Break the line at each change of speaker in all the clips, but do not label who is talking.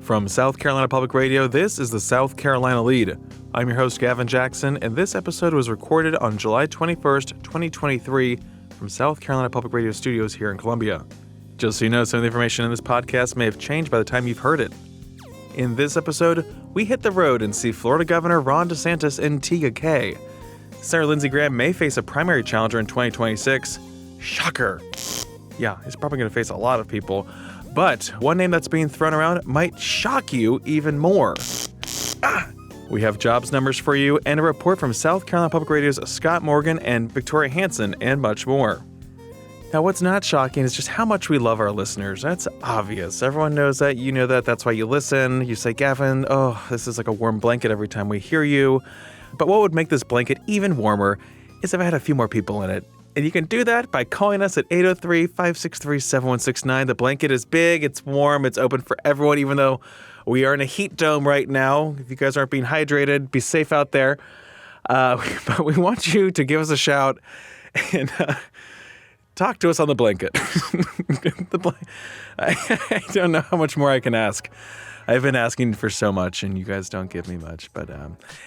From South Carolina Public Radio, this is the South Carolina Lead. I'm your host, Gavin Jackson, and this episode was recorded on July 21st, 2023, from South Carolina Public Radio Studios here in Columbia. Just so you know, some of the information in this podcast may have changed by the time you've heard it. In this episode, we hit the road and see Florida Governor Ron DeSantis in Tega Cay. Senator Lindsey Graham may face a primary challenger in 2026. Shocker. Yeah, he's probably going to face a lot of people. But one name that's being thrown around might shock you even more. We have jobs numbers for you and a report from South Carolina Public Radio's Scott Morgan and Victoria Hansen and much more. Now, what's not shocking is just how much we love our listeners. That's obvious. Everyone knows that. You know that. That's why you listen. You say, Gavin, this is like a warm blanket every time we hear you. But what would make this blanket even warmer is if I had a few more people in it. And you can do that by calling us at 803-563-7169. The blanket is big, it's warm, it's open for everyone, even though we are in a heat dome right now. If you guys aren't being hydrated, be safe out there. But we want you to give us a shout and talk to us on the blanket. I don't know how much more I can ask. I've been asking for so much, and you guys don't give me much. But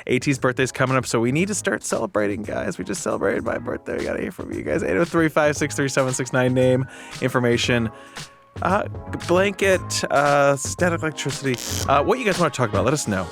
AT's birthday's coming up, so we need to start celebrating, guys. We just celebrated my birthday. We got to hear from you guys. 803-563-7169. Name, information, blanket, static electricity. What you guys want to talk about, let us know.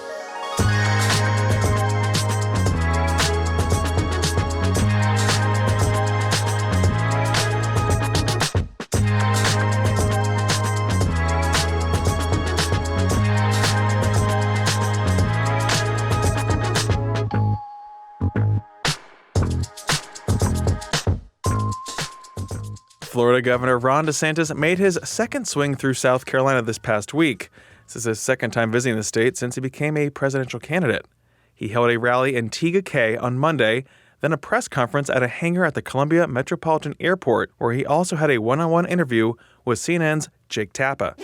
Florida Governor Ron DeSantis made his second swing through South Carolina this past week. This is his second time visiting the state since he became a presidential candidate. He held a rally in Tega Cay on Monday, then a press conference at a hangar at the Columbia Metropolitan Airport, where he also had a one-on-one interview with CNN's Jake Tappa.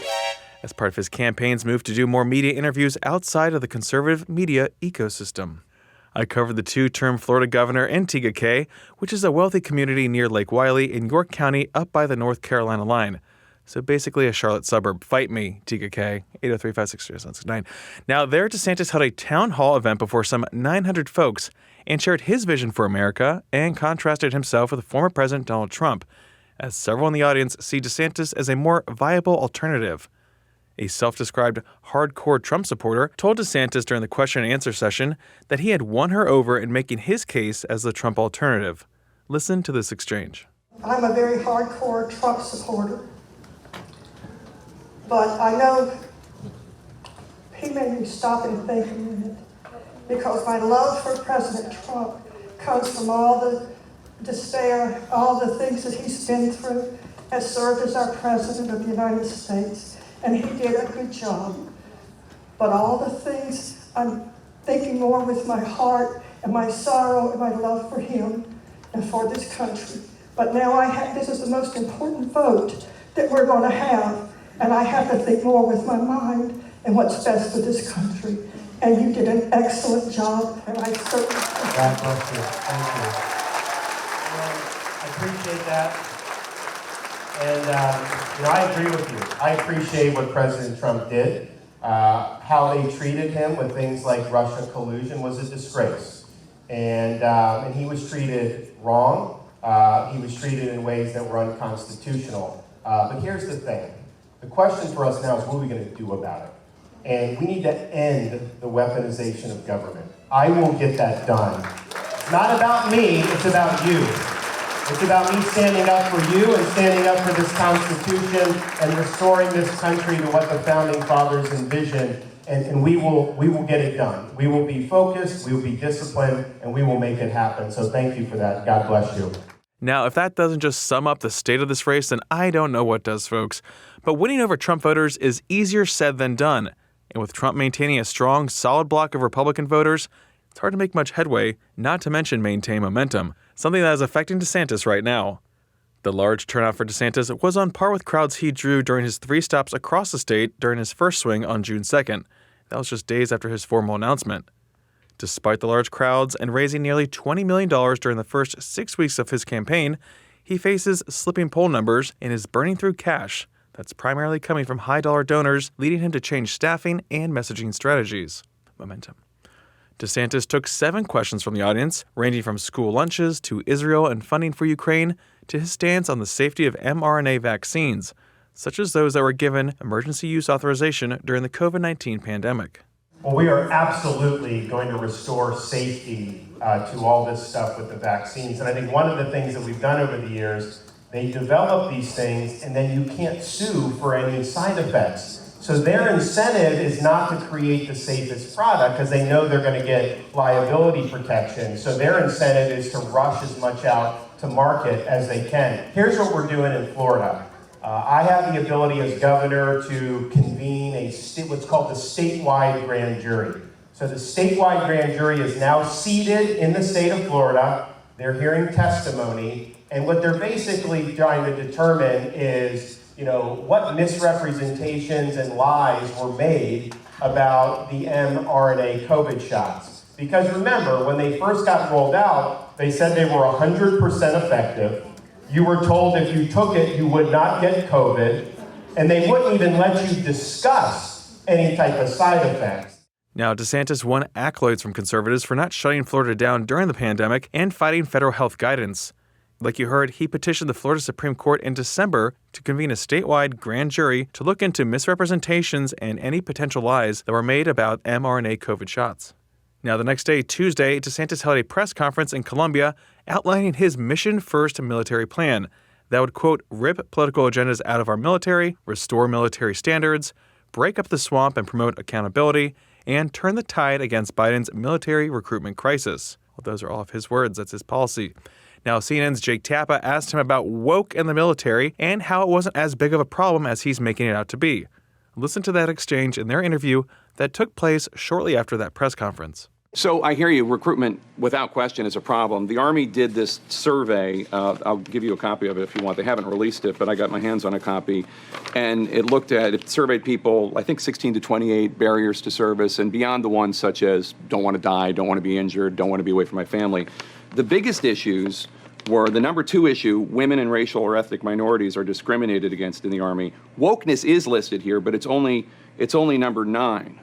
As part of his campaign's move to do more media interviews outside of the conservative media ecosystem. I covered the two-term Florida governor in Tega Cay, which is a wealthy community near Lake Wylie in York County up by the North Carolina line. So basically a Charlotte suburb. Fight me, Tega Cay, 803-563-7169. Now, there DeSantis held a town hall event before some 900 folks and shared his vision for America and contrasted himself with former President Donald Trump, as several in the audience see DeSantis as a more viable alternative. A self-described hardcore Trump supporter told DeSantis during the question and answer session that he had won her over in making his case as the Trump alternative. Listen to this exchange.
I'm a very hardcore Trump supporter, but I know he made me stop and think a minute, because my love for President Trump comes from all the despair, all the things that he's been through, has served as our President of the United States. And he did a good job. But all the things, I'm thinking more with my heart and my sorrow and my love for him and for this country. But now this is the most important vote that we're going to have. And I have to think more with my mind and what's best for this country. And you did an excellent job. And I certainly...
God bless you. Thank you. I appreciate that. And, I agree with you. I appreciate what President Trump did. How they treated him with things like Russia collusion was a disgrace. And he was treated wrong. He was treated in ways that were unconstitutional. But here's the thing. The question for us now is, what are we going to do about it? And we need to end the weaponization of government. I will get that done. It's not about me, it's about you. It's about me standing up for you and standing up for this Constitution and restoring this country to what the Founding Fathers envisioned, and we will get it done. We will be focused, we will be disciplined, and we will make it happen. So thank you for that. God bless you.
Now, if that doesn't just sum up the state of this race, then I don't know what does, folks. But winning over Trump voters is easier said than done. And with Trump maintaining a strong, solid block of Republican voters, it's hard to make much headway, not to mention maintain momentum, something that is affecting DeSantis right now. The large turnout for DeSantis was on par with crowds he drew during his 3 stops across the state during his first swing on June 2nd. That was just days after his formal announcement. Despite the large crowds and raising nearly $20 million during the first 6 weeks of his campaign, he faces slipping poll numbers and is burning through cash that's primarily coming from high-dollar donors, leading him to change staffing and messaging strategies. Momentum. DeSantis took 7 questions from the audience, ranging from school lunches to Israel and funding for Ukraine to his stance on the safety of mRNA vaccines, such as those that were given emergency use authorization during the COVID-19 pandemic.
Well, we are absolutely going to restore safety to all this stuff with the vaccines. And I think one of the things that we've done over the years, they develop these things and then you can't sue for any side effects. So their incentive is not to create the safest product because they know they're going to get liability protection. So their incentive is to rush as much out to market as they can. Here's what we're doing in Florida. I have the ability as governor to convene what's called the statewide grand jury. So the statewide grand jury is now seated in the state of Florida. They're hearing testimony, and what they're basically trying to determine is, what misrepresentations and lies were made about the mRNA COVID shots. Because remember, when they first got rolled out, they said they were 100% effective. You were told if you took it, you would not get COVID, and they wouldn't even let you discuss any type of side effects.
Now, DeSantis won accolades from conservatives for not shutting Florida down during the pandemic and fighting federal health guidance. Like you heard, he petitioned the Florida Supreme Court in December to convene a statewide grand jury to look into misrepresentations and any potential lies that were made about mRNA COVID shots. Now, the next day, Tuesday, DeSantis held a press conference in Columbia outlining his mission-first military plan that would, quote, rip political agendas out of our military, restore military standards, break up the swamp and promote accountability, and turn the tide against Biden's military recruitment crisis. Well, those are all of his words. That's his policy. Now, CNN's Jake Tappa asked him about woke in the military and how it wasn't as big of a problem as he's making it out to be. Listen to that exchange in their interview that took place shortly after that press conference.
So I hear you, recruitment without question is a problem. The Army did this survey. I'll give you a copy of it if you want. They haven't released it, but I got my hands on a copy. And it surveyed people, I think 16 to 28 barriers to service, and beyond the ones such as don't want to die, don't want to be injured, don't want to be away from my family. The biggest issues were the number 2 issue, women and racial or ethnic minorities are discriminated against in the Army. Wokeness is listed here, but it's only number 9.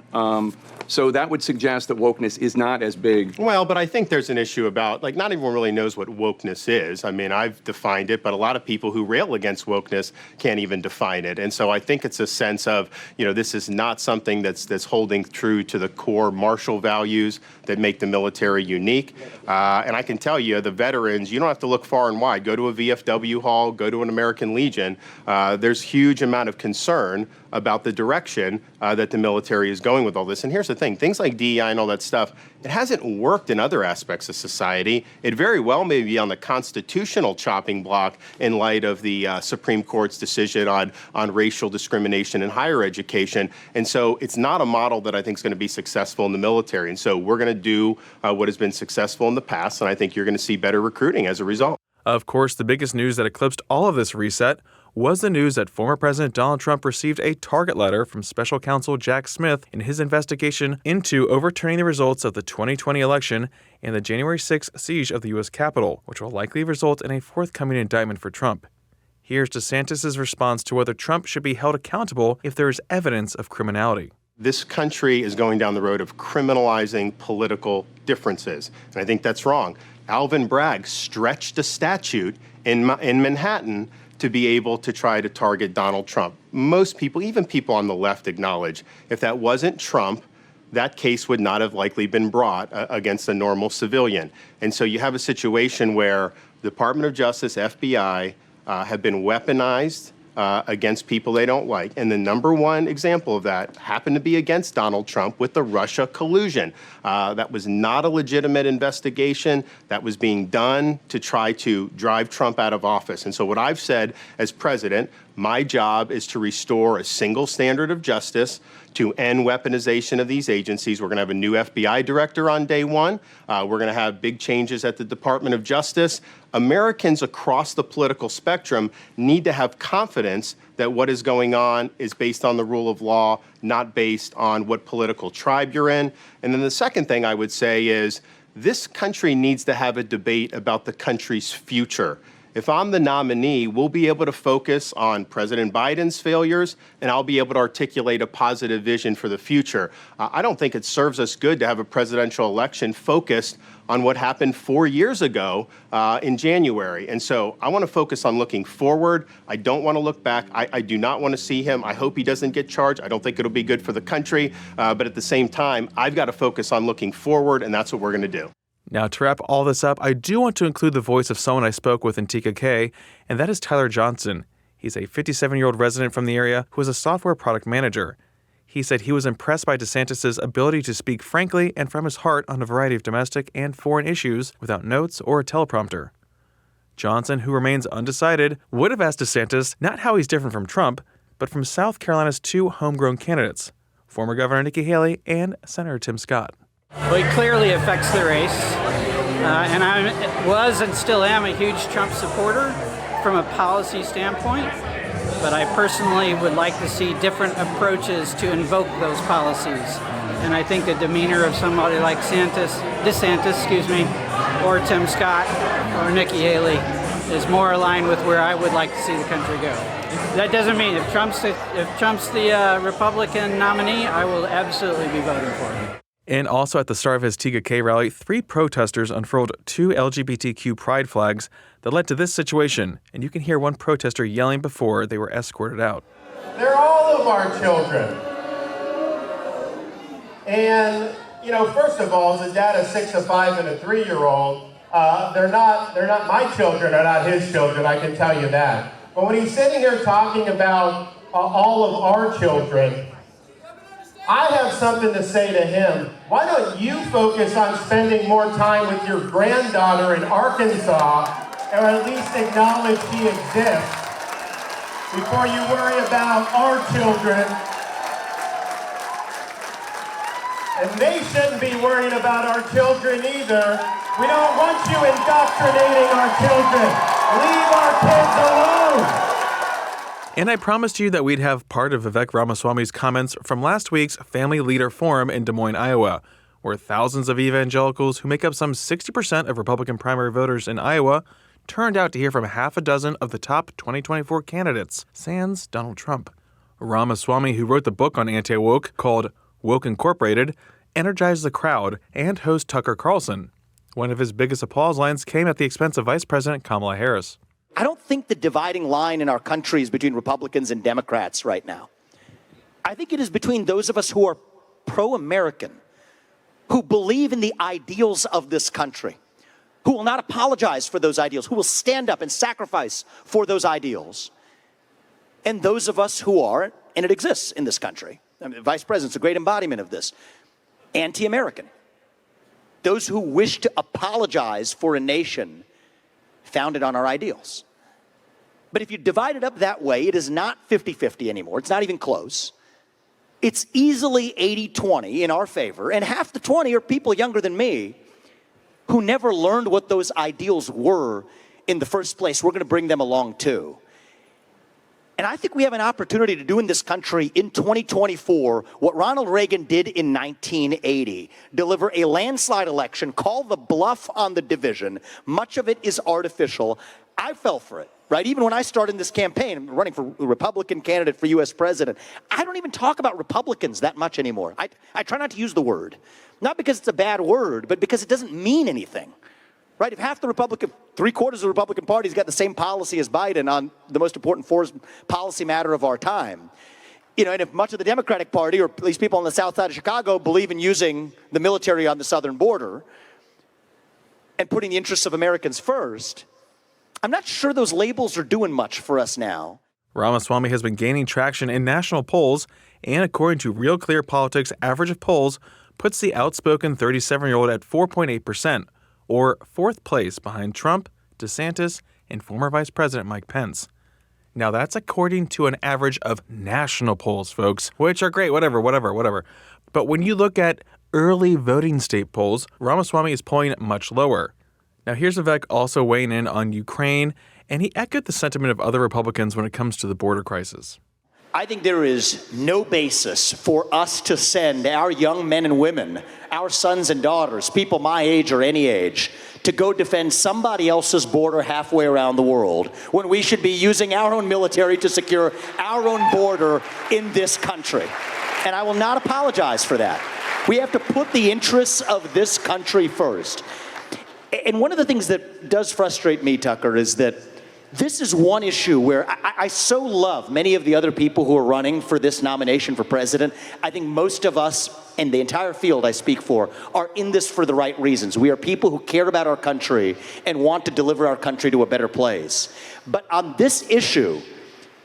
So that would suggest that wokeness is not as big.
Well, but I think there's an issue about, not everyone really knows what wokeness is. I mean, I've defined it, but a lot of people who rail against wokeness can't even define it. And so I think it's a sense of, this is not something that's holding true to the core martial values that make the military unique. And I can tell you, the veterans, you don't have to look far and wide. Go to a VFW hall, go to an American Legion. There's huge amount of concern about the direction that the military is going with all this. And here's the thing, things like DEI and all that stuff, it hasn't worked in other aspects of society. It very well may be on the constitutional chopping block in light of the Supreme Court's decision on racial discrimination in higher education. And so it's not a model that I think is going to be successful in the military. And so we're going to do what has been successful in the past, and I think you're going to see better recruiting as a result.
Of course, the biggest news that eclipsed all of this reset was the news that former President Donald Trump received a target letter from special counsel Jack Smith in his investigation into overturning the results of the 2020 election and the January 6th siege of the U.S. Capitol, which will likely result in a forthcoming indictment for Trump. Here's DeSantis' response to whether Trump should be held accountable if there is evidence of criminality.
This country is going down the road of criminalizing political differences, and I think that's wrong. Alvin Bragg stretched a statute in Manhattan to be able to try to target Donald Trump. Most people, even people on the left, acknowledge if that wasn't Trump, that case would not have likely been brought against a normal civilian. And so you have a situation where the Department of Justice, FBI, have been weaponized against people they don't like. And the number one example of that happened to be against Donald Trump with the Russia collusion. That was not a legitimate investigation. That was being done to try to drive Trump out of office. And so what I've said as president, my job is to restore a single standard of justice, to end weaponization of these agencies. We're going to have a new FBI director on day one. We're going to have big changes at the Department of Justice. Americans across the political spectrum need to have confidence that what is going on is based on the rule of law, not based on what political tribe you're in. And then the second thing I would say is this country needs to have a debate about the country's future. if I'm the nominee, we'll be able to focus on President Biden's failures, and I'll be able to articulate a positive vision for the future. I don't think it serves us good to have a presidential election focused on what happened 4 years ago in January. And so I want to focus on looking forward. I don't want to look back. I do not want to see him. I hope he doesn't get charged. I don't think it'll be good for the country. But at the same time, I've got to focus on looking forward, and that's what we're going to do.
Now, to wrap all this up, I do want to include the voice of someone I spoke with in TKK, and that is Tyler Johnson. He's a 57-year-old resident from the area who is a software product manager. He said he was impressed by DeSantis' ability to speak frankly and from his heart on a variety of domestic and foreign issues without notes or a teleprompter. Johnson, who remains undecided, would have asked DeSantis not how he's different from Trump, but from South Carolina's two homegrown candidates, former Governor Nikki Haley and Senator Tim Scott.
Well, it clearly affects the race, and I was and still am a huge Trump supporter from a policy standpoint, but I personally would like to see different approaches to invoke those policies. And I think the demeanor of somebody like DeSantis, or Tim Scott, or Nikki Haley is more aligned with where I would like to see the country go. That doesn't mean if Trump's the Republican nominee, I will absolutely be voting for him.
And also at the start of his TKK rally, 3 protesters unfurled 2 LGBTQ pride flags that led to this situation. And you can hear one protester yelling before they were escorted out.
They're all of our children. And, first of all, as a dad of 6, a 5, and a 3-year-old, they're not my children, they're not his children, I can tell you that. But when he's sitting here talking about all of our children, I have something to say to him. Why don't you focus on spending more time with your granddaughter in Arkansas, or at least acknowledge she exists, before you worry about our children. And they shouldn't be worrying about our children either. We don't want you indoctrinating our children. Leave our kids alone.
And I promised you that we'd have part of Vivek Ramaswamy's comments from last week's Family Leader Forum in Des Moines, Iowa, where thousands of evangelicals who make up some 60% of Republican primary voters in Iowa turned out to hear from half a dozen of the top 2024 candidates, sans Donald Trump. Ramaswamy, who wrote the book on anti-woke called Woke Incorporated, energized the crowd, and host Tucker Carlson. One of his biggest applause lines came at the expense of Vice President Kamala Harris.
I don't think the dividing line in our country is between Republicans and Democrats right now. I think it is between those of us who are pro-American, who believe in the ideals of this country, who will not apologize for those ideals, who will stand up and sacrifice for those ideals, and those of us who are, and it exists in this country, I mean, the Vice President's a great embodiment of this, anti-American. Those who wish to apologize for a nation founded on our ideals. But if you divide it up that way, it is not 50-50 anymore. It's not even close. It's easily 80-20 in our favor, and half the 20 are people younger than me who never learned what those ideals were in the first place. We're going to bring them along too. And I think we have an opportunity to do in this country in 2024 what Ronald Reagan did in 1980, deliver a landslide election, call the bluff on the division. Much of it is artificial. I fell for it, right? Even when I started this campaign, I'm running for a Republican candidate for U.S. president, I don't even talk about Republicans that much anymore. I try not to use the word. Not because it's a bad word, but because it doesn't mean anything. Right? If half the Republican, 3/4 of the Republican Party's got the same policy as Biden on the most important foreign policy matter of our time, and if much of the Democratic Party, or at least people on the south side of Chicago, believe in using the military on the southern border and putting the interests of Americans first, I'm not sure those labels are doing much for us now.
Ramaswamy has been gaining traction in national polls, and according to Real Clear Politics' average of polls, puts the outspoken 37-year-old at 4.8%. or 4th place behind Trump, DeSantis, and former Vice President Mike Pence. Now that's according to an average of national polls, folks, which are great, whatever. But when you look at early voting state polls, Ramaswamy is polling much lower. Now here's Vivek also weighing in on Ukraine, and he echoed the sentiment of other Republicans when it comes to the border crisis.
I think there is no basis for us to send our young men and women, our sons and daughters, people my age or any age, to go defend somebody else's border halfway around the world when we should be using our own military to secure our own border in this country. And I will not apologize for that. We have to put the interests of this country first. And one of the things that does frustrate me, Tucker, is that this is one issue where I so love many of the other people who are running for this nomination for president. I think most of us, and the entire field I speak for, are in this for the right reasons. We are people who care about our country and want to deliver our country to a better place. But on this issue,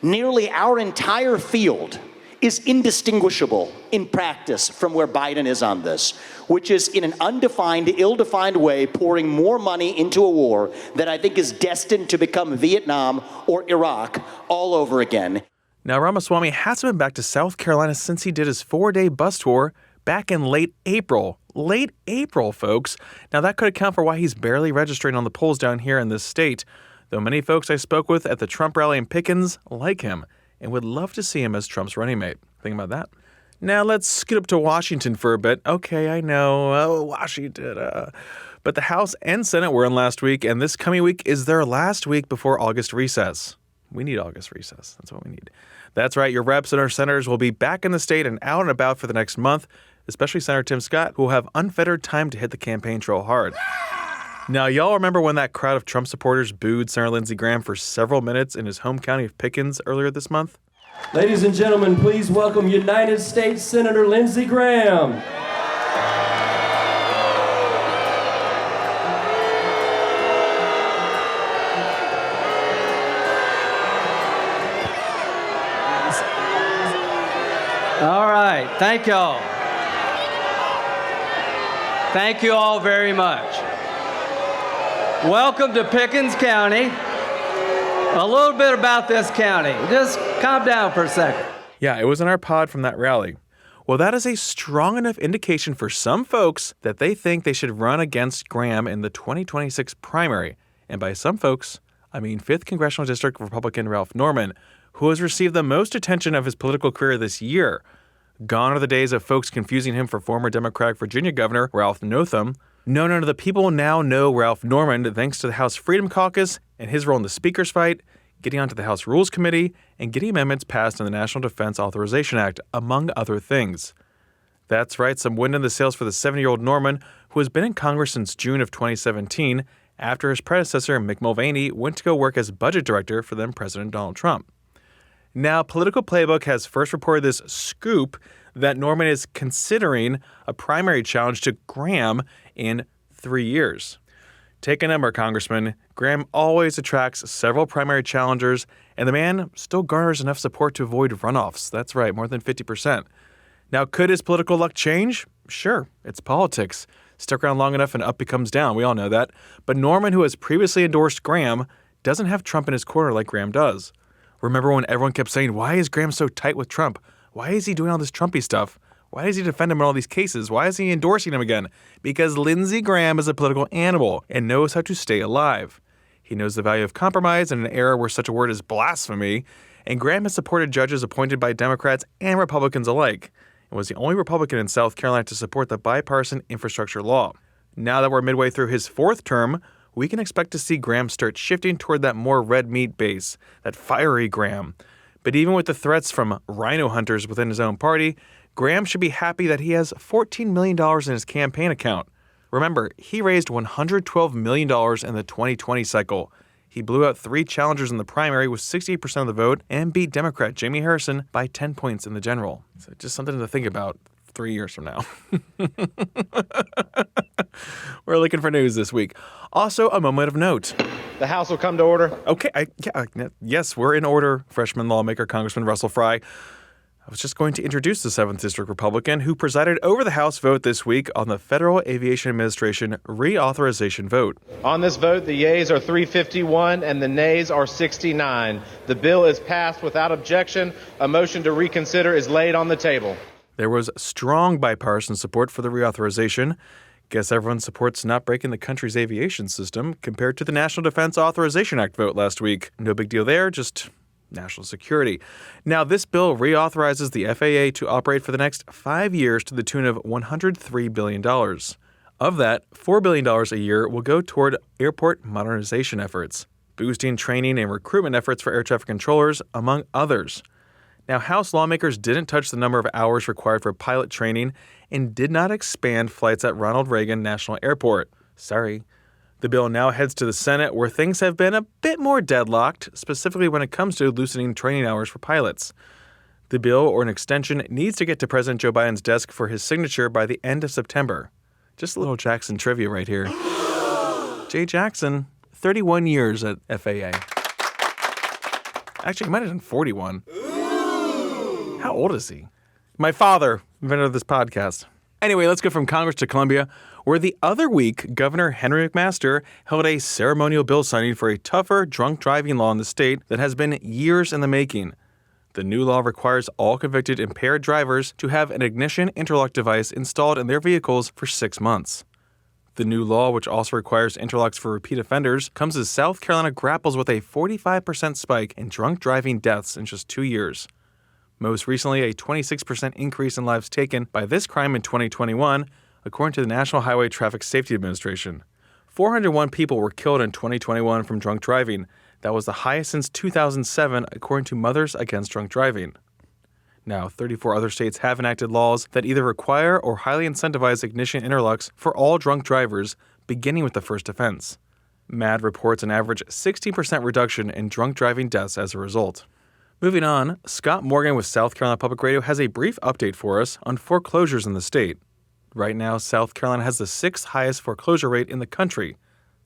nearly our entire field is indistinguishable in practice from where Biden is on this, which is in an undefined, ill-defined way pouring more money into a war that I think is destined to become Vietnam or Iraq all over again.
Now, Ramaswamy hasn't been back to South Carolina since he did his 4-day bus tour back in late April. Late April, folks. Now, that could account for why he's barely registering on the polls down here in this state, though many folks I spoke with at the Trump rally in Pickens like him and would love to see him as Trump's running mate. Think about that. Now let's scoot up to Washington for a bit. Okay, I know, Washington. But the House and Senate were in last week, and this coming week is their last week before August recess. We need August recess. That's what we need. That's right, your reps and our senators will be back in the state and out and about for the next month, especially Senator Tim Scott, who will have unfettered time to hit the campaign trail hard. Now, y'all remember when that crowd of Trump supporters booed Senator Lindsey Graham for several minutes in his home county of Pickens earlier this month?
Ladies and gentlemen, please welcome United States Senator Lindsey Graham.
All right, thank y'all. Thank you all very much. Welcome to Pickens County. A little bit about this county. Just calm down for a second.
Yeah, it was in our pod from that rally. Well, that is a strong enough indication for some folks that they think they should run against Graham in the 2026 primary. And by some folks, I mean 5th Congressional District Republican Ralph Norman, who has received the most attention of his political career this year. Gone are the days of folks confusing him for former Democratic Virginia Governor Ralph Northam. No, the people now know Ralph Norman thanks to the House Freedom Caucus and his role in the Speaker's fight, getting onto the House Rules Committee, and getting amendments passed in the National Defense Authorization Act, among other things. That's right, some wind in the sails for the 70-year-old Norman, who has been in Congress since June of 2017, after his predecessor, Mick Mulvaney, went to go work as budget director for then President Donald Trump. Now, Political Playbook has first reported this scoop that Norman is considering a primary challenge to Graham in 3 years. Take a number, Congressman. Graham always attracts several primary challengers, and the man still garners enough support to avoid runoffs. That's right, more than 50%. Now, could his political luck change? Sure, it's politics. Stuck around long enough and up becomes down. We all know that. But Norman, who has previously endorsed Graham, doesn't have Trump in his corner like Graham does. Remember when everyone kept saying, why is Graham so tight with Trump? Why is he doing all this Trumpy stuff? Why does he defend him in all these cases? Why is he endorsing him again? Because Lindsey Graham is a political animal and knows how to stay alive. He knows the value of compromise in an era where such a word is blasphemy, and Graham has supported judges appointed by Democrats and Republicans alike, and was the only Republican in South Carolina to support the bipartisan infrastructure law. Now that we're midway through his 4th term, we can expect to see Graham start shifting toward that more red meat base, that fiery Graham. But even with the threats from rhino hunters within his own party, Graham should be happy that he has $14 million in his campaign account. Remember, he raised $112 million in the 2020 cycle. He blew out 3 challengers in the primary with 68% of the vote and beat Democrat Jamie Harrison by 10 points in the general. So just something to think about 3 years from now. We're looking for news this week. Also, a moment of note.
The House will come to order.
Okay, yes, we're in order, freshman lawmaker Congressman Russell Fry. I was just going to introduce the 7th District Republican who presided over the House vote this week on the Federal Aviation Administration reauthorization vote.
On this vote, the yeas are 351 and the nays are 69. The bill is passed without objection. A motion to reconsider is laid on the table.
There was strong bipartisan support for the reauthorization. Guess everyone supports not breaking the country's aviation system compared to the National Defense Authorization Act vote last week. No big deal there, just national security. Now, this bill reauthorizes the FAA to operate for the next 5 years to the tune of $103 billion. Of that, $4 billion a year will go toward airport modernization efforts, boosting training and recruitment efforts for air traffic controllers, among others. Now, House lawmakers didn't touch the number of hours required for pilot training and did not expand flights at Ronald Reagan National Airport. Sorry. The bill now heads to the Senate, where things have been a bit more deadlocked, specifically when it comes to loosening training hours for pilots. The bill, or an extension, needs to get to President Joe Biden's desk for his signature by the end of September. Just a little Jackson trivia right here. Jay Jackson, 31 years at FAA. Actually, he might have done 41. How old is he? My father, inventor of this podcast. Anyway, let's go from Congress to Columbia, where the other week, Governor Henry McMaster held a ceremonial bill signing for a tougher drunk driving law in the state that has been years in the making. The new law requires all convicted impaired drivers to have an ignition interlock device installed in their vehicles for 6 months. The new law, which also requires interlocks for repeat offenders, comes as South Carolina grapples with a 45% spike in drunk driving deaths in just 2 years. Most recently, a 26% increase in lives taken by this crime in 2021, according to the National Highway Traffic Safety Administration. 401 people were killed in 2021 from drunk driving. That was the highest since 2007, according to Mothers Against Drunk Driving. Now, 34 other states have enacted laws that either require or highly incentivize ignition interlocks for all drunk drivers, beginning with the first offense. MAD reports an average 60% reduction in drunk driving deaths as a result. Moving on, Scott Morgan with South Carolina Public Radio has a brief update for us on foreclosures in the state. Right now, South Carolina has the 6th highest foreclosure rate in the country.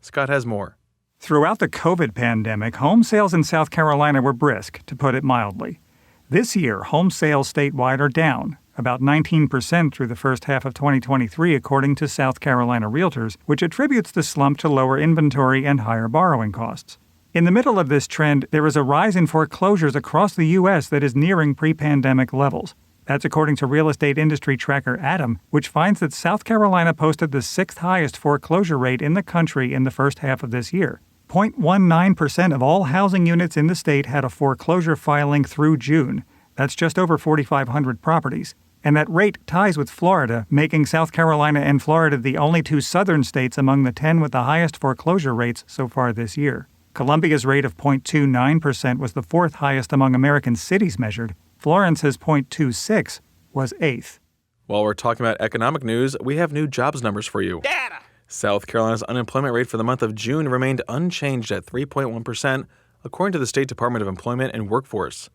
Scott has more.
Throughout the COVID pandemic, home sales in South Carolina were brisk, to put it mildly. This year, home sales statewide are down, about 19% through the first half of 2023, according to South Carolina Realtors, which attributes the slump to lower inventory and higher borrowing costs. In the middle of this trend, there is a rise in foreclosures across the U.S. that is nearing pre-pandemic levels. That's according to real estate industry tracker Adam, which finds that South Carolina posted the 6th highest foreclosure rate in the country in the first half of this year. 0.19% of all housing units in the state had a foreclosure filing through June. That's just over 4,500 properties. And that rate ties with Florida, making South Carolina and Florida the only 2 southern states among the 10 with the highest foreclosure rates so far this year. Columbia's rate of 0.29% was the 4th highest among American cities measured. Florence's 0.26 was 8th.
While we're talking about economic news, we have new jobs numbers for you. Data! South Carolina's unemployment rate for the month of June remained unchanged at 3.1%, according to the State Department of Employment and Workforce.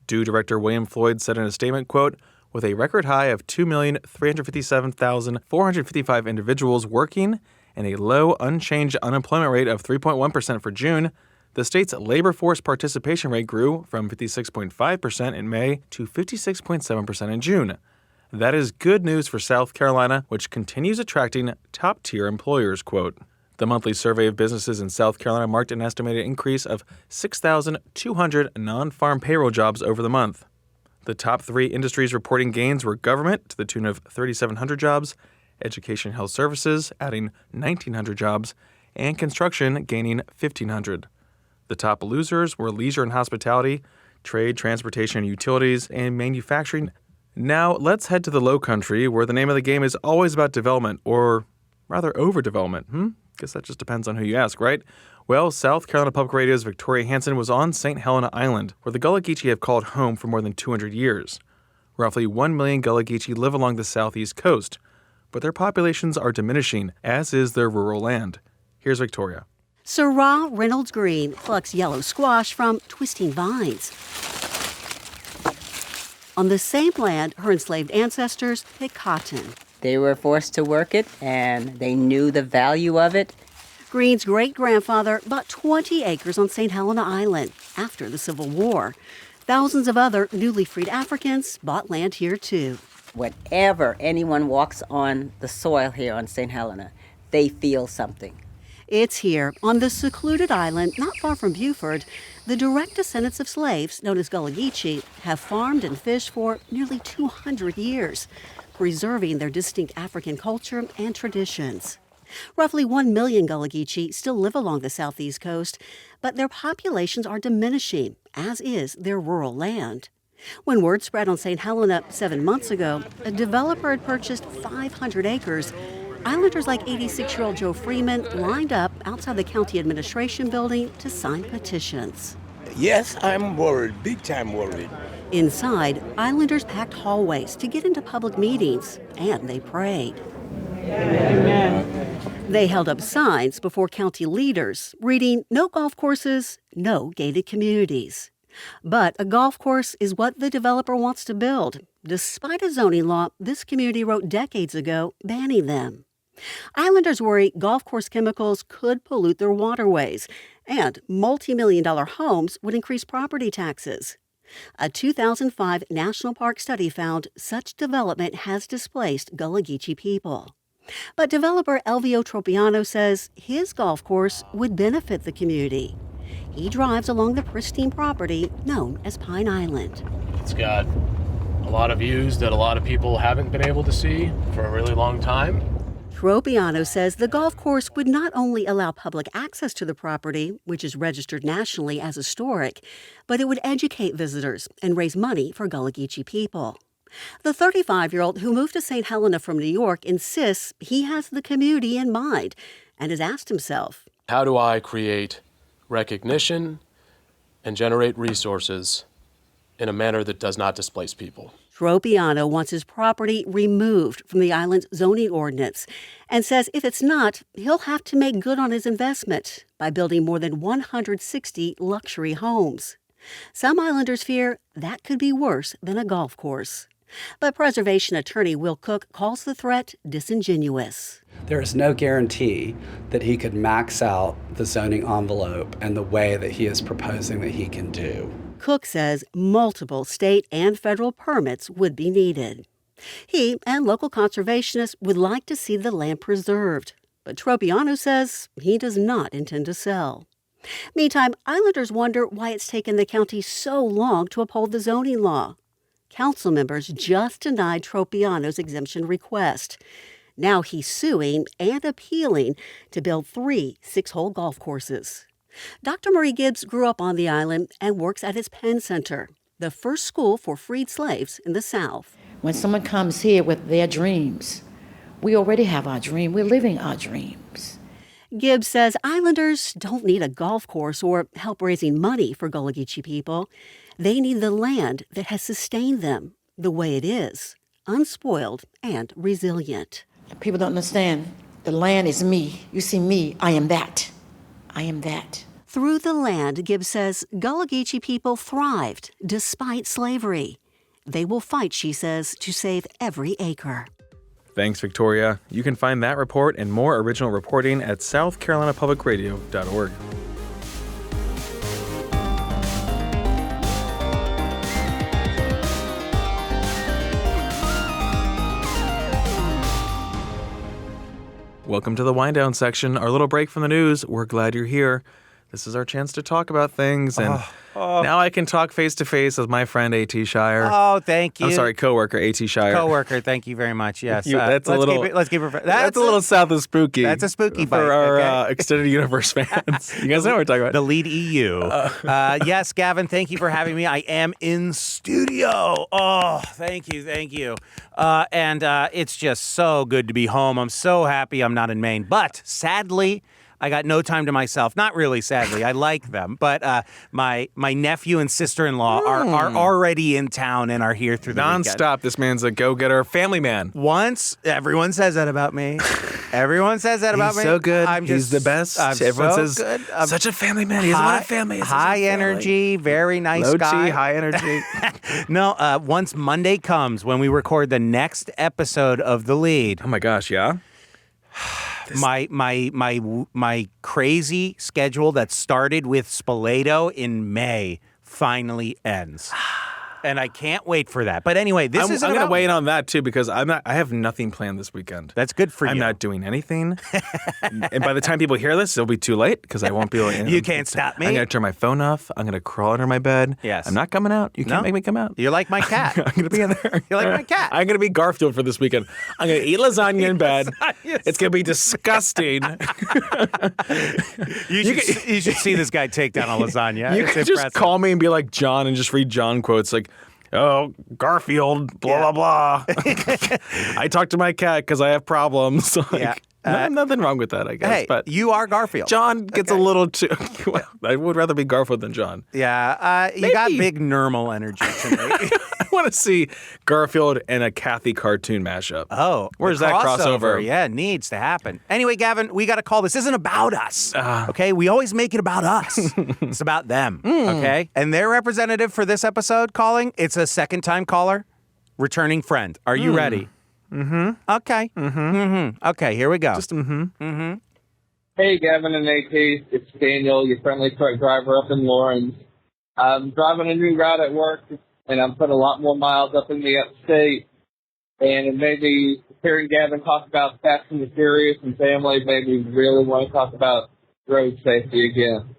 DEW Director William Floyd said in a statement, quote, with a record high of 2,357,455 individuals working and a low, unchanged unemployment rate of 3.1% for June, the state's labor force participation rate grew from 56.5% in May to 56.7% in June. That is good news for South Carolina, which continues attracting top-tier employers, quote. The monthly survey of businesses in South Carolina marked an estimated increase of 6,200 non-farm payroll jobs over the month. The top 3 industries reporting gains were government, to the tune of 3,700 jobs, education and health services, adding 1,900 jobs, and construction, gaining 1,500. The top losers were leisure and hospitality, trade, transportation and utilities, and manufacturing. Now, let's head to the Low Country, where the name of the game is always about development, or rather overdevelopment. Guess that just depends on who you ask, right? Well, South Carolina Public Radio's Victoria Hansen was on St. Helena Island, where the Gullah Geechee have called home for more than 200 years. Roughly 1 million Gullah Geechee live along the southeast coast, but their populations are diminishing, as is their rural land. Here's Victoria.
Sarah Reynolds Green plucks yellow squash from twisting vines. On the same land, her enslaved ancestors picked cotton.
They were forced to work it, and they knew the value of it.
Green's great-grandfather bought 20 acres on St. Helena Island after the Civil War. Thousands of other newly freed Africans bought land here, too.
Whenever anyone walks on the soil here on St. Helena, they feel something.
It's here, on the secluded island not far from Beaufort, the direct descendants of slaves, known as Gullah Geechee, have farmed and fished for nearly 200 years, preserving their distinct African culture and traditions. Roughly 1 million Gullah Geechee still live along the southeast coast, but their populations are diminishing, as is their rural land. When word spread on St. Helena 7 months ago, a developer had purchased 500 acres. Islanders like 86-year-old Joe Freeman lined up outside the county administration building to sign petitions.
Yes, I'm worried, big time worried.
Inside, Islanders packed hallways to get into public meetings, and they prayed. Amen. They held up signs before county leaders reading, "No golf courses, no gated communities." But a golf course is what the developer wants to build, despite a zoning law this community wrote decades ago banning them. Islanders worry golf course chemicals could pollute their waterways, and multi-million-dollar homes would increase property taxes. A 2005 National Park study found such development has displaced Gullah Geechee people. But developer Elvio Tropiano says his golf course would benefit the community. He drives along the pristine property known as Pine Island.
It's got a lot of views that a lot of people haven't been able to see for a really long time.
Tropiano says the golf course would not only allow public access to the property, which is registered nationally as historic, but it would educate visitors and raise money for Gullah Geechee people. The 35-year-old who moved to St. Helena from New York insists he has the community in mind and has asked himself,
How do I create recognition and generate resources in a manner that does not displace people?
Tropiano wants his property removed from the island's zoning ordinance and says if it's not, he'll have to make good on his investment by building more than 160 luxury homes. Some islanders fear that could be worse than a golf course. But preservation attorney Will Cook calls the threat disingenuous.
There is no guarantee that he could max out the zoning envelope and the way that he is proposing that he can do.
Cook says multiple state and federal permits would be needed. He and local conservationists would like to see the land preserved, but Tropiano says he does not intend to sell. Meantime, Islanders wonder why it's taken the county so long to uphold the zoning law. Council members just denied Tropiano's exemption request. Now he's suing and appealing to build 3 six-hole golf courses. Dr. Marie Gibbs grew up on the island and works at its Penn Center, the first school for freed slaves in the South.
When someone comes here with their dreams, we already have our dream. We're living our dreams.
Gibbs says Islanders don't need a golf course or help raising money for Gullah Geechee people. They need the land that has sustained them the way it is, unspoiled and resilient.
People don't understand. The land is me. You see me, I am that. I am that.
Through the land, Gibbs says, Gullah Geechee people thrived despite slavery. They will fight, she says, to save every acre.
Thanks, Victoria. You can find that report and more original reporting at southcarolinapublicradio.org. Welcome to the Wind Down section, our little break from the news. We're glad you're here. This is our chance to talk about things, and now I can talk face-to-face with my friend A.T. Shire.
Oh, thank you.
I'm sorry, coworker A.T. Shire.
Coworker, thank you very much. Yes,
that's
let's keep it.
That's a little south of spooky.
That's a spooky bite
for our extended universe fans. You guys know what we're talking about.
The Lead EU. Yes, Gavin, thank you for having me. I am in studio. Oh, thank you. And it's just so good to be home. I'm so happy I'm not in Maine, but sadly, I got no time to myself. Not really, sadly. I like them. But my nephew and sister-in-law are already in town and are here through the weekend.
Non-stop. This man's a go-getter family man.
Everyone says that about me. Everyone says that about me.
He's so good. He's the best. Everyone says,
good.
Such a family man. He doesn't want a family.
High energy, very nice
Low
guy.
T, high energy.
No, once Monday comes, when we record the next episode of The Lead.
Oh my gosh, yeah?
My crazy schedule that started with Spoleto in May finally ends. And I can't wait for that. But anyway, this is
I'm going
about
to weigh in on that too because I have nothing planned this weekend.
That's good for you.
I'm not doing anything. And by the time people hear this, it'll be too late because I won't be able to.
You can't stop me.
I'm going to turn my phone off. I'm going to crawl under my bed.
Yes.
I'm not coming out. You can't make me come out.
You're like my cat.
I'm going to be in there.
You're like my cat.
I'm going to be Garfield for this weekend. I'm going to eat lasagna in bed. It's going to be disgusting.
You should see this guy take down a lasagna.
You
It's
could
impressive.
just call me and be like John and just read John quotes like, oh, Garfield, blah, blah, blah. I talk to my cat because I have problems. Like, nothing wrong with that, I guess.
Hey,
but
you are Garfield.
John gets a little too... I would rather be Garfield than John.
Yeah, you got big normal energy tonight.
I want to see Garfield and a Kathy cartoon mashup.
Oh,
where's that crossover?
Yeah, it needs to happen. Anyway, Gavin, we got to call. This isn't about us, okay? We always make it about us. It's about them, okay? And their representative for this episode calling, it's a second-time caller, returning friend. Are you ready? Mm-hmm. Okay. Mm-hmm. Okay, here we go.
Just mm-hmm.
Mm-hmm.
Hey, Gavin and AT. It's Daniel, your friendly truck driver up in Lawrence. I'm driving a new route at work, and I'm putting a lot more miles up in the upstate. And it made me, hearing Gavin talk about Fast and the Furious and family, made me really want to talk about road safety again.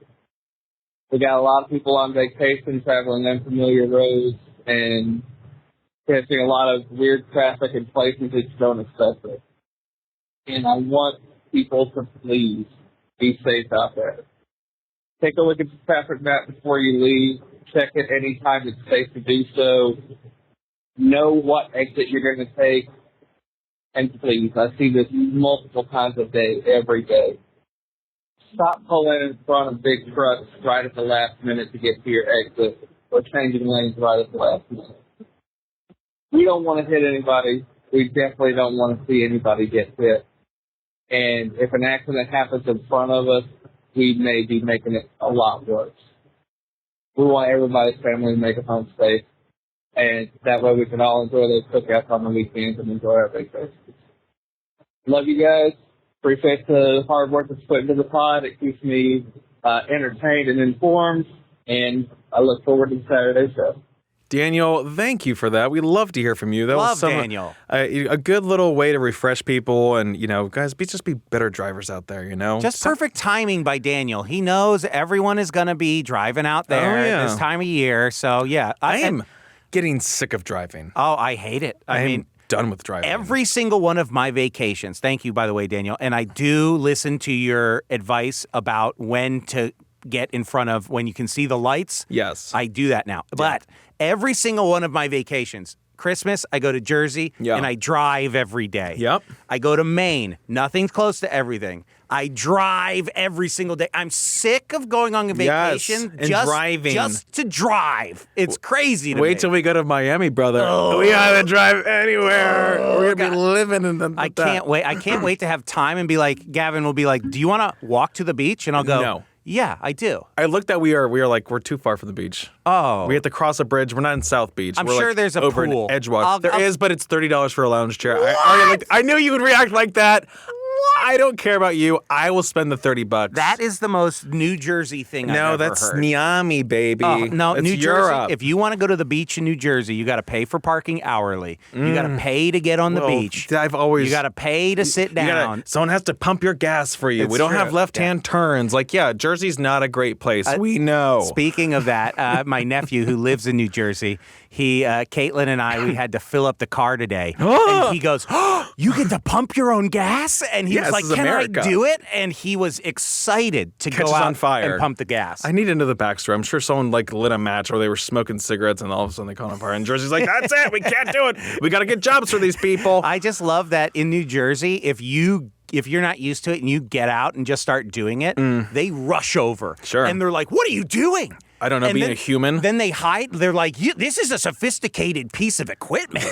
We got a lot of people on vacation traveling unfamiliar roads and catching a lot of weird traffic in places that you don't expect it. And I want people to please be safe out there. Take a look at the traffic map before you leave. Check it anytime it's safe to do so. Know what exit you're going to take. And please, I see this multiple times a day, every day. Stop pulling in front of big trucks right at the last minute to get to your exit or changing lanes right at the last minute. We don't want to hit anybody. We definitely don't want to see anybody get hit. And if an accident happens in front of us, we may be making it a lot worse. We want everybody's family to make it home safe. And that way we can all enjoy those cookouts on the weekends and enjoy our vacations. Love you guys. Appreciate the hard work that's put into the pod. It keeps me entertained and informed. And I look forward to the Saturday show.
Daniel, thank you for that. We love to hear from you. That was
Daniel.
A good little way to refresh people and, guys, just be better drivers out there,
Just perfect timing by Daniel. He knows everyone is going to be driving out there this time of year. So, yeah.
I am getting sick of driving.
Oh, I hate it. I mean,
done with driving.
Every single one of my vacations, thank you, by the way, Daniel, and I do listen to your advice about when to get in front of, when you can see the lights.
Yes.
I do that now. Yeah. But every single one of my vacations, Christmas, I go to Jersey, and I drive every day.
Yep.
I go to Maine. Nothing's close to everything. I drive every single day. I'm sick of going on a vacation
and driving.
Just to drive. It's crazy to
Wait
me.
till we go to Miami, brother. We haven't drive anywhere. We're going to be living in the...
I can't wait. I can't wait to have time and be like, Gavin will be like, do you want to walk to the beach? And I'll go,
no.
Yeah, I do.
I looked at we're too far from the beach.
Oh.
We have to cross a bridge. We're not in South Beach.
I'm
We're
sure there's a
over
pool.
In Edgewater. There is, but it's $30 for a lounge chair. I knew you would react like that. I don't care about you. I will spend the $30.
That is the most New Jersey thing I've ever heard.
No, that's Miami, baby.
Oh, no,
it's
New
Europe.
Jersey. If you want to go to the beach in New Jersey, you got to pay for parking hourly. You got to pay to get on the beach. You got to pay to sit down.
Someone has to pump your gas for you. We don't have left-hand turns. Jersey's not a great place. We know.
Speaking of that, my nephew who lives in New Jersey, Caitlin and I, we had to fill up the car today. And he goes, you get to pump your own gas? And he was like, can
America.
I do it? And he was excited to go out
on fire.
and pump the gas.
I need to know the backstory. I'm sure someone lit a match or they were smoking cigarettes and all of a sudden they caught on fire. And Jersey's like, that's it. We can't do it. We got to get jobs for these people.
I just love that in New Jersey, if you're not used to it and you get out and just start doing it, they rush over.
Sure.
And they're like, what are you doing?
I don't know, being a human.
Then they hide. They're like, this is a sophisticated piece of equipment.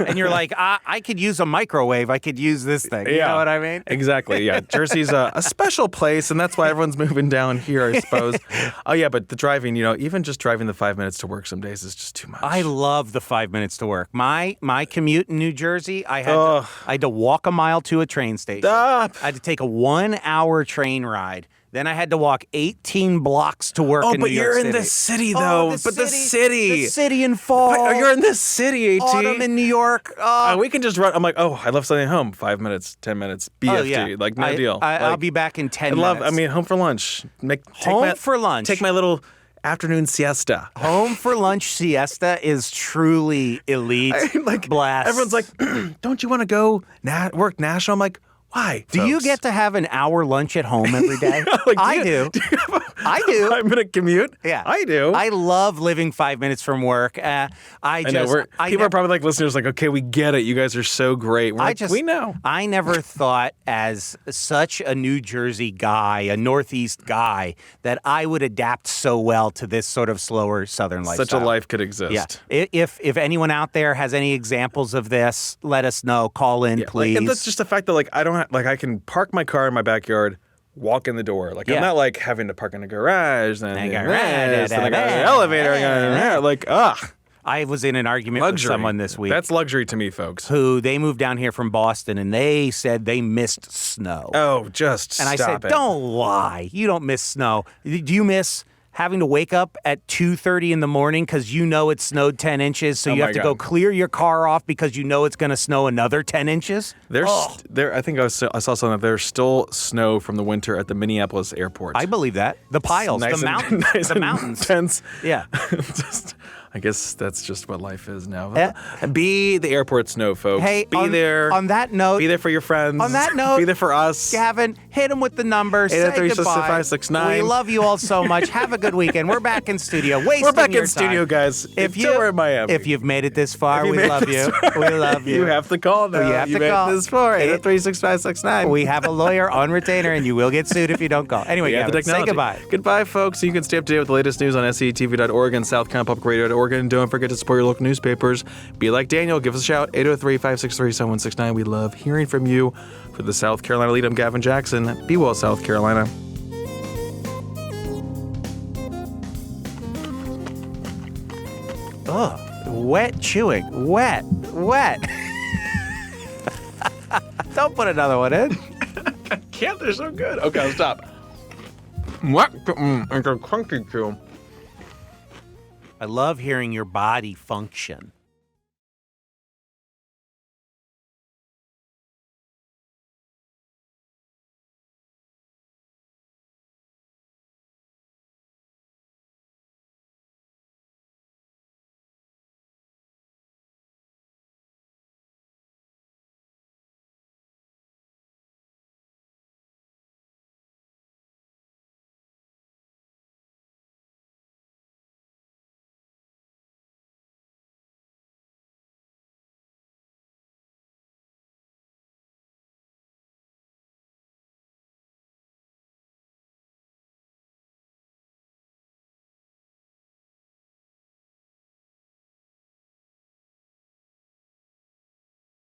And you're like, I could use a microwave. I could use this thing. You know what I mean?
Exactly, yeah. Jersey's a special place, and that's why everyone's moving down here, I suppose. Oh, yeah, but the driving, even just driving the 5 minutes to work some days is just too much.
I love the 5 minutes to work. My commute in New Jersey, I had to walk a mile to a train station.
Stop.
I had to take a 1 hour train ride Then I had to walk 18 blocks to work in New York City.
Oh, but you're in the city, though.
The city in fall.
But you're in the city, AT.
Autumn in New York.
We can just run. I'm like, oh, I left something at home. 5 minutes, 10 minutes. BFD. Like, no deal.
I'll be back in 10 minutes.
Home for lunch.
For lunch.
Take my little afternoon siesta.
Home for lunch siesta is truly elite. Blast.
Everyone's like, don't you want to go work national? I'm like, why?
Do you get to have an hour lunch at home every day? I do. I do.
5-minute commute?
Yeah.
I do.
I love living 5 minutes from work. People are probably like listeners like, okay, we get it. You guys are so great. We know. I never thought as such a New Jersey guy, a Northeast guy, that I would adapt so well to this sort of slower Southern lifestyle.
Such a life could exist.
Yeah. If anyone out there has any examples of this, let us know. Call in, please.
And that's just the fact that I can park my car in my backyard, walk in the door. I'm not like having to park in a garage, then I got an elevator.
I was in an argument with someone this week.
That's luxury to me, folks.
Who they moved down here from Boston, and they said they missed snow.
Oh, just
and
stop
I said,
it.
Don't lie. You don't miss snow. Do you miss having to wake up at 2:30 in the morning because you know it snowed 10 inches, so you have to go clear your car off because you know it's going to snow another 10 inches?
I think I saw something that there's still snow from the winter at the Minneapolis airport.
I believe that. The piles, the mountains. The mountains.
Tense.
Yeah.
I guess that's just what life is now. Be the airport snow, folks.
Hey,
be there.
On that note.
Be there for your friends.
On that note.
Be there for us.
Gavin, hit them with the numbers. Say goodbye.
803-665-69.
We love you all so much. Have a good weekend. We're back in studio.
We're back in studio, guys. We're in Miami.
If you've made it this far, we love you. We love you.
You have to call now.
You have to call.
Made it this far. 803-665-69.
We have a lawyer on retainer, and you will get sued if you don't call. Anyway, Gavin, say goodbye.
Goodbye, folks. You can stay up to date with the latest news on SCTV.org and SouthCarolinaPublicRadio.org. And don't forget to support your local newspapers. Be like Daniel. Give us a shout. 803-563-7169. We love hearing from you. For the South Carolina lead, I'm Gavin Jackson. Be well, South Carolina.
Ugh. Wet chewing. Wet. Don't put another one in.
I can't. They're so good. Okay, I'll stop. What? It's a crunchy chew.
I love hearing your body function.